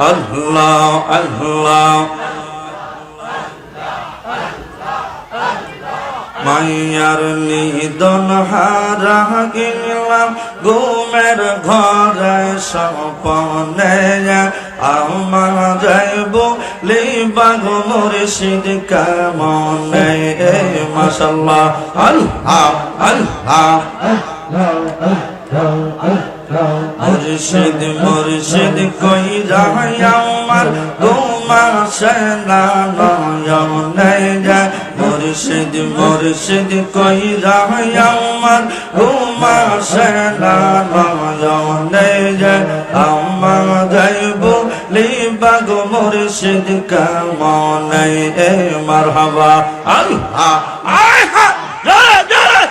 আল্লাহ আল্লাহ মায়ার নিদন হারা গেলাম ঘুমের ঘরে স্বপনে আমার যাইব লিবাগ মুর্শিদ কেমনে মাশাআল্লাহ আল্লাহ আল্লাহ মুর্শিদ মুর্শিদ কই যায় আমার ঘুমাসে না নয়নে যায় মুর্শিদ মুর্শিদ কই যায় আমার ঘুমাসে না নয়নে যায় আমার যাইব লিবাগ মুর্শিদ কেমনে মারহাবা আল্লাহ আহা জোরে জোরে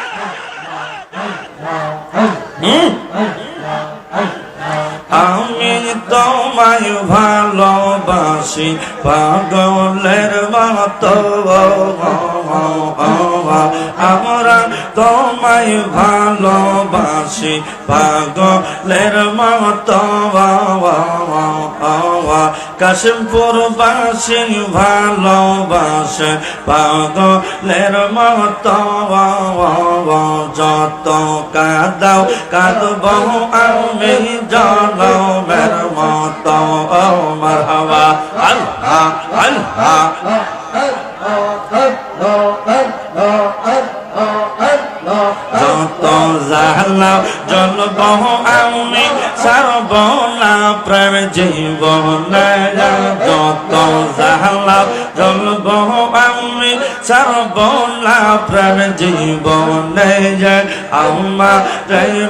আমি তোমায় ভালোবাসি পাগলের মতো আমরা তোমায় ভালোবাসি পাগলের মতো কাশিমপুর বাসী ভালোবাসে পাগলের মতো যত কাঁদাও কাঁদব আমি জনমের মতো মারহাবা আল্লাহ আল্লাহ যত জালা জ্বলব আমি সারব না প্রেম জীবন যত জালা জ্বলব আমি সারব না প্রেম জীবন আমার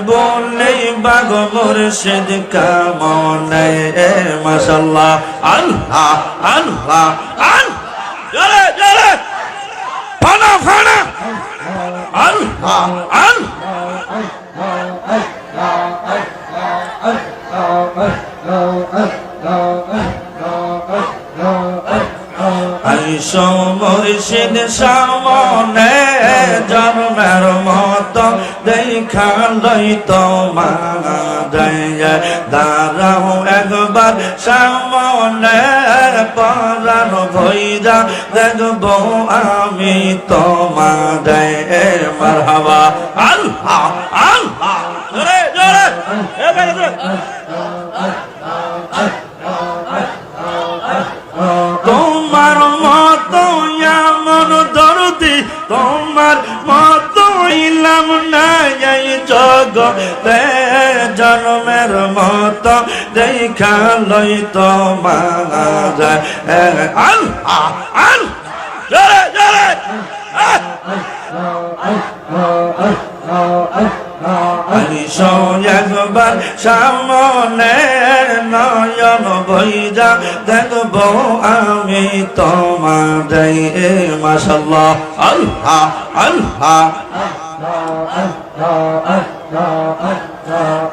বলে বাগ মুর্শিদ কেমনে মাশাআল্লাহ আল্লাহ আল্লাহ জোরে জোরে ফানা ফানা আল্লাহ আইসো মুর্শিদ সামনে জন্মের মতো দেখা লইতো মায়া দাঁড়াও একবার সামনে পরাণ ভইরা দেখবো আমি তোমাদের মারহাবা আল্লাহ আল্লাহ জোরে জোরে তোমার মতো এমন দরদি তোমার মতো ইলাম নাই এই জগতে জন্মের মতো দেখা লইতো মায়া আল্লাহ আল্লাহ জোরে জোরে আইসো একবার সামনে নয়ন বইরা দেখবো আমি তোমাদের মাশাআল্লাহ আল্লাহ আল্লাহ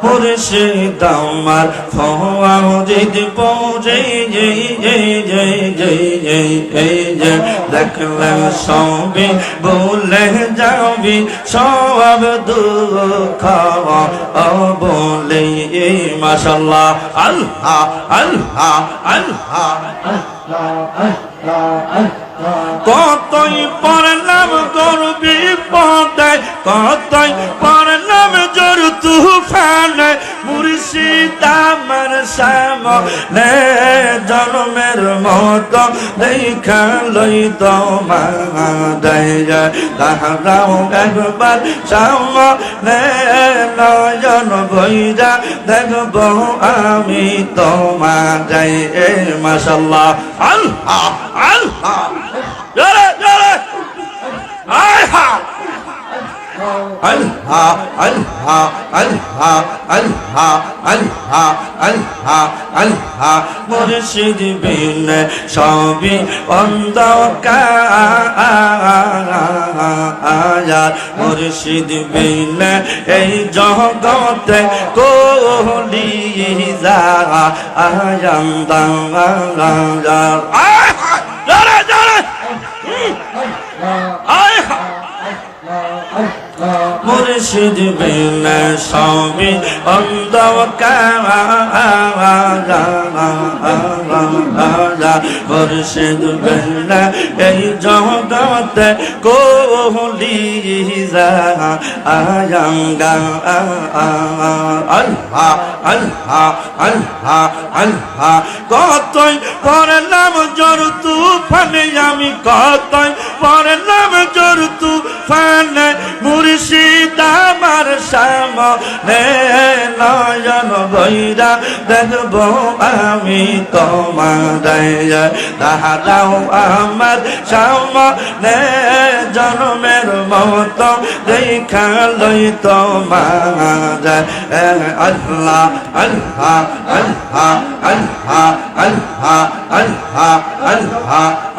মুর্শিদ আমার ফওয়াজিদ পৌঁছে দেখলে সবই বলে যাবি সব দুঃখ বলে মাশাআল্লাহ আল্লাহ আল্লাহ আল্লাহ কতই পড়লাম করবি পদে কতই পড়লাম জোর তুফানে মুর্শিদ আমার সামনে জন্মের মতো দেখা লইতো মায়া দাঁড়াও একবার সামনে নয়ন বইরা দেখবো আমি তোমাদের মাশাআল্লাহ আল্লাহ আল্লাহ জোরে জোরে আহা আল্লাহ আল্লাহ আল্লাহ আল্লাহ আল্লাহ আল্লাহ আল্লাহ মুর্শিদ বিন সবই অন্ধকার মুর্শিদ বিন এই জগতে কোলি যা আয়ান্দার জোরে জোরে মুর্শিদ বিন সবই অন্ধকার মুর্শিদ বিনা এই জগতে কোহলি যা আয়াঙ্গা আল্লাহ আল্লাহ আল্লাহ আল্লাহ কতই পড়লাম জোর তুফানে আমি কতই পড়লাম জোর তুফানে মুর্শিদ আমার সামনে নয়ন বৈরা দেখবো আমি তোমায় দাঁড়াও আমার সামনে জন্মের মতো দেখা লই তোমার আল্লাহ আল্লাহ আল্লাহ আল্লাহ আল্লাহ আল্লাহ আল্লাহ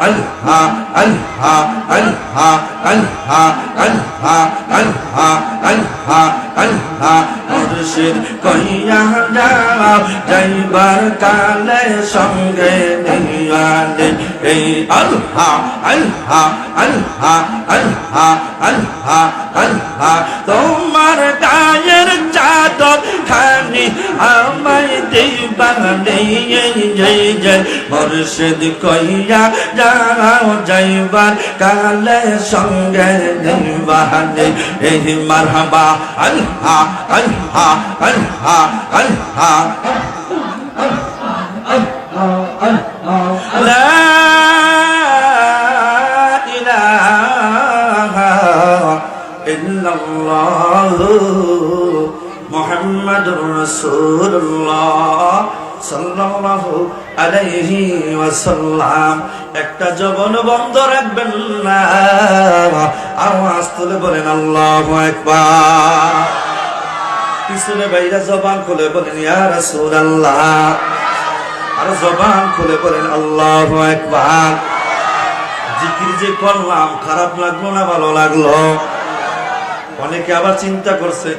আল্লাহ আল্লাহ আল্লাহ আল্লাহ আল্লাহ আল্লাহ আল্লাহ আল্লাহ মুর্শিদ কইয়া যাও যাইবার কালে সঙ্গে নিয়ালে এই আল্লাহ আল্লাহ আল্লাহ আল্লাহ আল্লাহ আল্লাহ তোমার গায়ের চাদর খানি আমায় দিবানে মুর্শিদ কইয়া যাও যাইবার কালে সঙ্গে নিবানে এই মারহাবা আল্লাহ আল্লাহ আল্লাহ আল্লাহ লা ইলাহা ইল্লাল্লাহ মুহাম্মাদুর রাসূলুল্লাহ সাল্লাল্লাহু আলাইহি ওয়াসাল্লাম। একটা জবান বন্ধ রাখবেন না, আওয়াজ তুলে বলেন আল্লাহু আকবার। পিছনে বাইরে জবান খুলে বলেন ইয়া রাসূলুল্লাহ, আর জবান খুলে বলেন আল্লাহু আকবার। জিকির যে করলাম খারাপ লাগলো না ভালো লাগলো? অনেকে আবার চিন্তা করছে